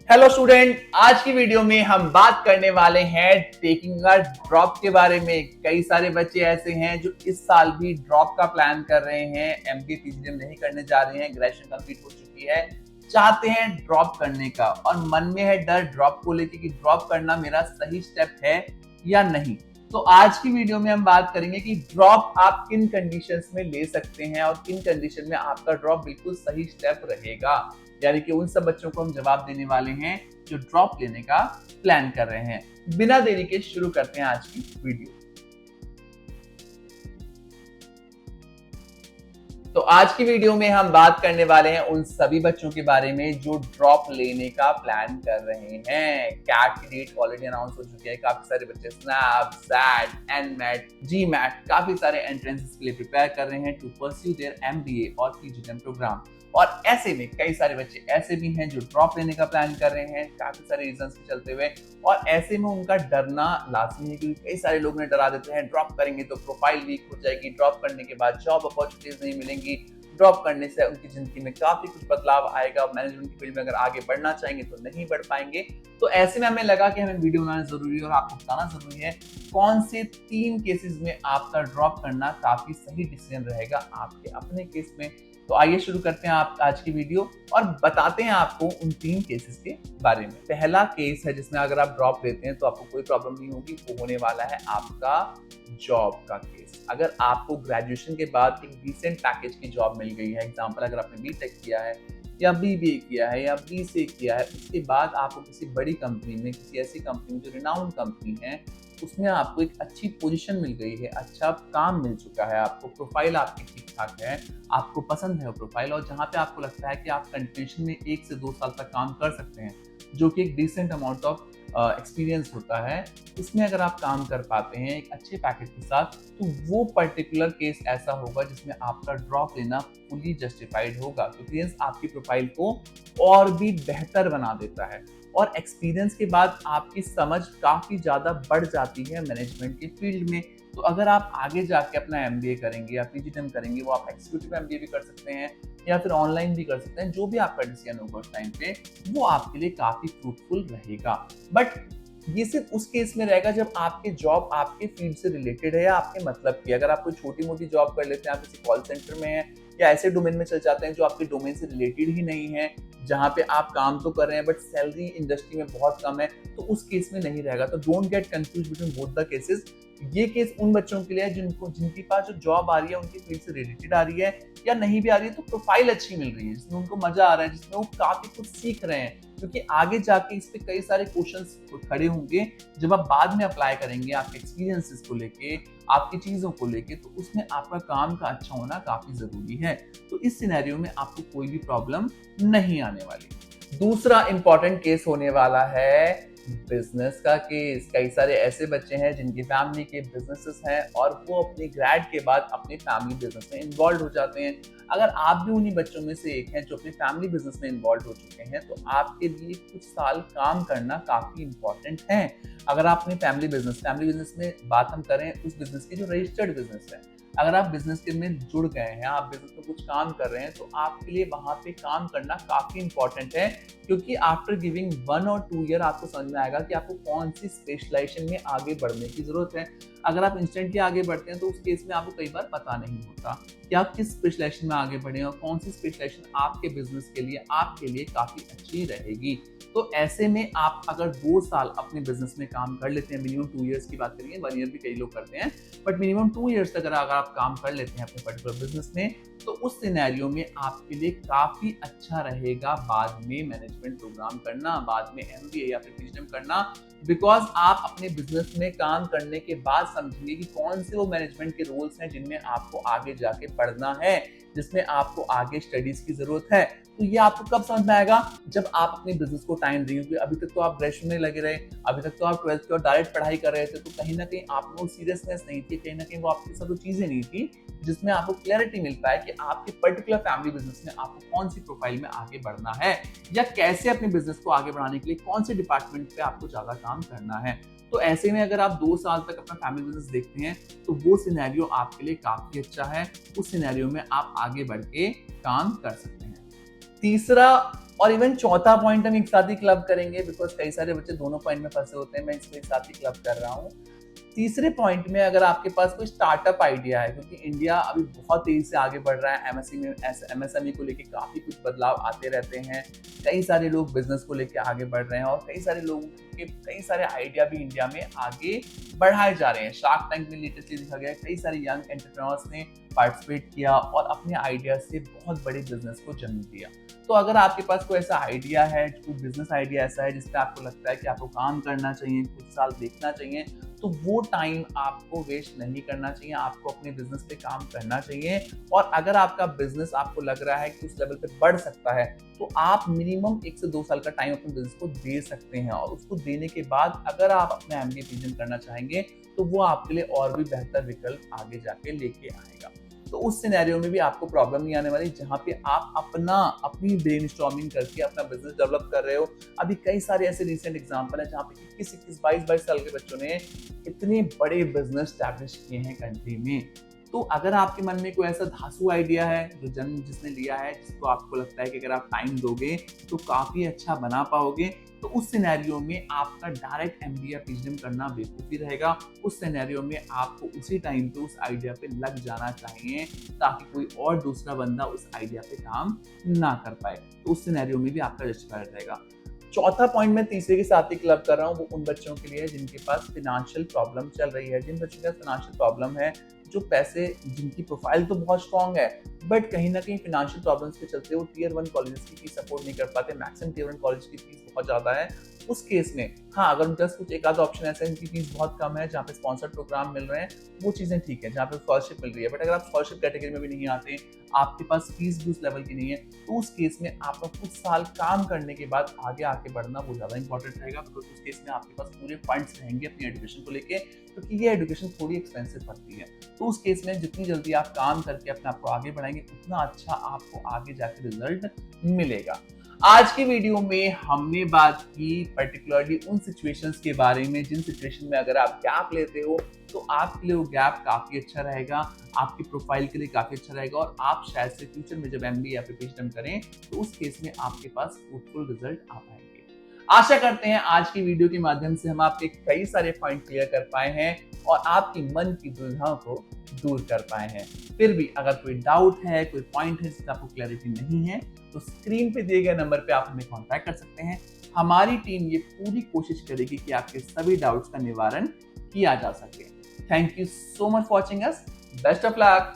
Hello student, आज की video में हम बात करने वाले हैं टेकिंग अ ड्रॉप के बारे में। कई सारे बच्चे ऐसे हैं जो इस साल भी ड्रॉप का प्लान कर रहे हैं, एमबीए पीजीडीएम नहीं करने जा रहे हैं, ग्रेजुएशन कंप्लीट हो चुकी है, चाहते हैं ड्रॉप करने का और मन में है डर ड्रॉप को लेके कि ड्रॉप करना मेरा सही स्टेप है या नहीं। तो आज की वीडियो में हम बात करेंगे कि ड्रॉप आप किन कंडीशंस में ले सकते हैं और किन कंडीशन में आपका ड्रॉप बिल्कुल सही स्टेप रहेगा। यानी कि उन सब बच्चों को हम जवाब देने वाले हैं जो ड्रॉप लेने का प्लान कर रहे हैं। बिना देरी के शुरू करते हैं आज की वीडियो। तो आज की वीडियो में हम बात करने वाले हैं उन सभी बच्चों के बारे में जो ड्रॉप लेने का प्लान कर रहे हैं। कैट की डेट ऑलरेडी अनाउंस हो चुकी है। काफी सारे बच्चे स्नैप, सैट, एनमैट, जीमैट काफी सारे एंट्रेंसेस के लिए प्रिपेयर कर रहे हैं टू परस्यू देयर एमबीए और पीजीडीएम प्रोग्राम। और ऐसे में कई सारे बच्चे ऐसे भी हैं जो ड्रॉप लेने का प्लान कर रहे हैं काफी सारे रीजंस के चलते हुए, और ऐसे में उनका डरना लाजमी है क्योंकि कई सारे लोग ने डरा देते हैं ड्रॉप करेंगे तो प्रोफाइल वीक हो जाएगी, ड्रॉप करने के बाद जॉब अपॉर्चुनिटीज नहीं मिलेंगी, ड्रॉप करने से उनकी जिंदगी में काफी कुछ बदलाव आएगा, मैनेजमेंट की फील्ड में अगर आगे बढ़ना चाहेंगे तो नहीं बढ़ पाएंगे। तो ऐसे में हमें लगा कि हमें वीडियो बनाना जरूरी है और आपको बताना जरूरी है कौन से 3 केसेस में आपका ड्रॉप करना काफी सही डिसीजन रहेगा आपके अपने केस में। तो आइए शुरू करते हैं आप आज की वीडियो और बताते हैं आपको उन 3 केसेस के बारे में। पहला केस है जिसमें अगर आप ड्रॉप लेते हैं तो आपको कोई प्रॉब्लम नहीं होगी, वो होने वाला है आपका जॉब का केस। अगर आपको ग्रेजुएशन के बाद एक डिसेंट पैकेज की जॉब मिल गई है, एग्जांपल अगर आपने बीटेक किया है या बीबीए किया है या बीसीए किया है, उसके बाद आपको किसी बड़ी कंपनी में, किसी ऐसी कंपनी में जो रिनाउंड कंपनी है, उसमें आपको एक अच्छी पोजीशन मिल गई है, अच्छा काम मिल चुका है, आपको प्रोफाइल आपकी ठीक ठाक है, आपको पसंद है वो प्रोफाइल, और जहाँ पे आपको लगता है कि आप कंटिन्यूएशन में 1 से 2 साल तक काम कर सकते हैं, जो कि एक डिसेंट अमाउंट ऑफ एक्सपीरियंस होता है, इसमें अगर आप काम कर पाते हैं एक अच्छे पैकेज के साथ, तो वो पर्टिकुलर केस ऐसा होगा जिसमें आपका ड्रॉप लेना फुली जस्टिफाइड होगा, क्योंकि आपकी प्रोफाइल को और भी बेहतर बना देता है और एक्सपीरियंस के बाद आपकी समझ काफी ज्यादा बढ़ जाती है मैनेजमेंट के फील्ड में। तो अगर आप आगे जाके अपना एमबीए करेंगे या पीजीडीएम करेंगे, वो आप एक्जीक्यूटिव एमबीए भी कर सकते हैं या फिर ऑनलाइन भी कर सकते हैं, जो भी आपका डिसीजन होगा उस टाइम पे, वो आपके लिए काफी फ्रूटफुल रहेगा। बट ये सिर्फ उस केस में रहेगा जब आपके जॉब आपके फील्ड से रिलेटेड है या आपके मतलब की। अगर आप कोई छोटी मोटी जॉब कर लेते हैं, आप किसी कॉल सेंटर में हैं या ऐसे डोमेन में चल जाते हैं जो आपके डोमेन से रिलेटेड ही नहीं है, जहां पे आप काम तो कर रहे हैं बट सैलरी इंडस्ट्री में बहुत कम है, तो उस केस में नहीं रहेगा। तो don't get confuse between both the cases. ये केस उन बच्चों के लिए है जिनके पास जो जॉब आ रही है उनकी फील्ड से रिलेटेड आ रही है, या नहीं भी आ रही है तो प्रोफाइल अच्छी मिल रही है, जिसमें उनको मजा आ रहा है, जिसमें वो काफी कुछ सीख रहे हैं, क्योंकि आगे जाके इस पे कई सारे क्वेश्चंस खड़े होंगे जब आप बाद में अप्लाई करेंगे आपके एक्सपीरियंसेस को लेके, आपकी चीजों को लेके, तो उसमें आपका काम का अच्छा होना काफी जरूरी है। तो इस सिनेरियो में आपको कोई भी प्रॉब्लम नहीं आने वाली। दूसरा इंपॉर्टेंट केस होने वाला है बिजनेस का केस। कई सारे ऐसे बच्चे हैं जिनकी फैमिली के बिजनेसेस हैं और वो अपनी ग्रेड के बाद अपने फैमिली बिजनेस में इन्वॉल्व हो जाते हैं। अगर आप भी उन्हीं बच्चों में से एक हैं जो अपने फैमिली बिजनेस में इन्वॉल्व हो चुके हैं, तो आपके लिए कुछ साल काम करना काफी इंपॉर्टेंट है। अगर आप अपने फैमिली बिजनेस में बात हम करें उस बिजनेस की जो रजिस्टर्ड बिजनेस है, अगर आप बिजनेस के में जुड़ गए हैं, आप बिजनेस में कुछ काम कर रहे हैं, तो आपके लिए वहां पे काम करना काफी इंपॉर्टेंट है, क्योंकि आफ्टर गिविंग 1 और 2 ईयर आपको समझ में आएगा कि आपको कौन सी स्पेशलाइजेशन में आगे बढ़ने की जरूरत है। अगर आप इंस्टेंटली आगे बढ़ते हैं तो उस केस में आपको कई बार पता नहीं होता कि आप किस स्पेशलाइजेशन में आगे बढ़े और कौन सी स्पेशलाइजेशन आपके बिजनेस के लिए, आपके लिए काफी अच्छी रहेगी। तो ऐसे में आप अगर 2 साल अपने बिजनेस में काम कर लेते हैं, मिनिमम 2 इयर्स की बात करेंगे, 1 ईयर भी कई लोग करते हैं, बट मिनिमम 2 इयर्स तक अगर आप काम कर लेते हैं अपने पर्टिकुलर बिजनेस में, तो उस सिनेरियो में आपके लिए काफी अच्छा रहेगा बाद में मैनेजमेंट प्रोग्राम करना, बाद में एमबीए या फिर पीजीडीएम करना, बिकॉज आप अपने बिजनेस में काम करने के बाद समझेंगे कि कौन से वो मैनेजमेंट के रोल्स हैं जिनमें आपको आगे जाके पढ़ना है, जिसमें आपको आगे स्टडीज की जरूरत है। तो ये आपको कब समझ में आएगा? जब आप अपने बिजनेस को टाइम देंगे, क्योंकि अभी तक तो आप ग्रेजुएशन में लगे रहे, अभी तक तो आप 12th की और डायरेक्ट पढ़ाई कर रहे थे, तो कहीं ना कहीं आप में सीरियसनेस नहीं थी, कहीं ना कहीं वो आपके साथ वो चीजें नहीं थी जिसमें आपको क्लैरिटी मिल पाए कि आपके पर्टिकुलर फैमिली बिजनेस में आपको कौन सी प्रोफाइल में आगे बढ़ना है, या कैसे अपने बिजनेस को आगे बढ़ाने के लिए कौन से डिपार्टमेंट पे आपको ज्यादा काम करना है। तो ऐसे में अगर आप 2 साल तक अपना फैमिली बिजनेस देखते हैं, तो वो सिनेरियो आपके लिए काफी अच्छा है। उस सिनेरियो में आप आगे बढ़ के काम कर सकते हैं। तीसरा और इवन चौथा पॉइंट हम एक साथ ही क्लब करेंगे, बिकॉज कई सारे बच्चे दोनों पॉइंट में फंसे होते हैं, मैं इसको एक साथ ही क्लब कर रहा हूँ। तीसरे पॉइंट में अगर आपके पास कोई स्टार्टअप आइडिया है, क्योंकि इंडिया अभी बहुत तेजी से आगे बढ़ रहा है, एमएसएमई को लेके काफी कुछ बदलाव आते रहते हैं, कई सारे लोग बिजनेस को लेके आगे बढ़ रहे हैं और कई सारे लोगों के कई सारे आइडिया भी इंडिया में आगे बढ़ाए जा रहे हैं। शार्क टैंक में लेटेस्टली देखा गया कई सारे यंग एंटरप्रेन्योर्स ने पार्टिसिपेट किया और अपने आइडिया से बहुत बड़े बिजनेस को जन्म दिया। तो अगर आपके पास कोई ऐसा आइडिया है, कोई बिजनेस आइडिया ऐसा है जिसपे आपको लगता है कि आपको काम करना चाहिए, कुछ साल देखना चाहिए, तो वो टाइम आपको वेस्ट नहीं करना चाहिए, आपको अपने बिजनेस पे काम करना चाहिए। और अगर आपका बिजनेस आपको लग रहा है कि उस लेवल पे बढ़ सकता है, तो आप मिनिमम 1 से 2 साल का टाइम अपने बिजनेस को दे सकते हैं और उसको देने के बाद अगर आप अपने एमबीए पीएचडी करना चाहेंगे, तो वो आपके लिए और भी बेहतर विकल्प आगे जाके लेके आएगा। तो उस सिनेरियो में भी आपको प्रॉब्लम नहीं आने वाली, जहाँ पे आप अपनी ब्रेनस्टॉर्मिंग करके अपना बिजनेस डेवलप कर रहे हो। अभी कई सारे ऐसे रिसेंट एग्जांपल हैं जहाँ पे 21, 22 साल के बच्चों ने इतने बड़े बिजनेस स्टैब्लिश किए हैं कंट्री में। तो अगर आपके मन में कोई ऐसा धांसू आइडिया है जो जन्म जिसने लिया है, जिसको आपको लगता है कि अगर आप टाइम दोगे तो काफी अच्छा बना पाओगे, तो उस सिनेरियो में आपका डायरेक्ट एमबीए पीएचडी करना बेवकूफ़ी रहेगा। उस सिनेरियो में आपको उसी टाइम पे उस आइडिया पे लग जाना चाहिए, ताकि कोई और दूसरा बंदा उस आइडिया पे काम ना कर पाए। तो उस सिनेरियो में भी आपका जस्टिफाइड रहेगा। चौथा पॉइंट मैं तीसरे के साथ ही क्लब कर रहा हूँ, वो उन बच्चों के लिए जिनके पास फाइनेंशियल प्रॉब्लम चल रही है, जिन बच्चों के पास फाइनेंशियल प्रॉब्लम है, जो पैसे जिनकी प्रोफाइल तो बहुत स्ट्रांग है, बट कहीं ना कहीं फाइनेंशियल प्रॉब्लम्स के चलते वो टियर 1 कॉलेजेस की फीस सपोर्ट नहीं कर पाते। मैक्सिमम टियर 1 कॉलेज की फीस बहुत ज्यादा है। उस केस में हाँ, अगर उनके पास कुछ एक आधा ऑप्शन ऐसा है जिनकी फीस बहुत कम है, जहाँ पे स्पॉन्सर्ड प्रोग्राम मिल रहे हैं, वो चीजें ठीक है, जहाँ पे स्कॉलरशिप मिल रही है। बट अगर आप स्कॉलरशिप कैटेगरी में भी नहीं आते, आपके पास फीस भी उस लेवल की नहीं है, तो उस केस में आपका कुछ साल काम करने के बाद आगे आके बढ़ना बहुत ज्यादा इंपॉर्टेंट रहेगा, बिकॉज उस केस में आपके पास पूरे फंड्स रहेंगे अपनी एजुकेशन को लेके, क्योंकि ये एजुकेशन थोड़ी एक्सपेंसिव पड़ती है। तो उस केस में जितनी जल्दी आप काम करके अपने आप को आगे बढ़ाएंगे, उतना अच्छा आपको आगे जाके रिजल्ट मिलेगा। आज की वीडियो में हमने बात की पर्टिकुलरली उन सिचुएशंस के बारे में जिन सिचुएशन में अगर आप गैप लेते हो तो आपके लिए वो गैप काफी अच्छा रहेगा, आपकी प्रोफाइल के लिए काफी अच्छा रहेगा और आप शायद से फ्यूचर में जब एमबीए या फिर पीएचडी करें तो उस केस में आपके पास फ्रूटफुल रिजल्ट आ पाएंगे। आशा करते हैं आज की वीडियो के माध्यम से हम आपके कई सारे पॉइंट क्लियर कर पाए हैं और आपकी मन की दुविधाओं को दूर कर पाए हैं। फिर भी अगर कोई डाउट है, कोई पॉइंट है जिसका आपको क्लैरिटी नहीं है, तो स्क्रीन पे दिए गए नंबर पे आप हमें कांटेक्ट कर सकते हैं। हमारी टीम ये पूरी कोशिश करेगी कि आपके सभी डाउट्स का निवारण किया जा सके। Thank you so much for watching us. Best of luck.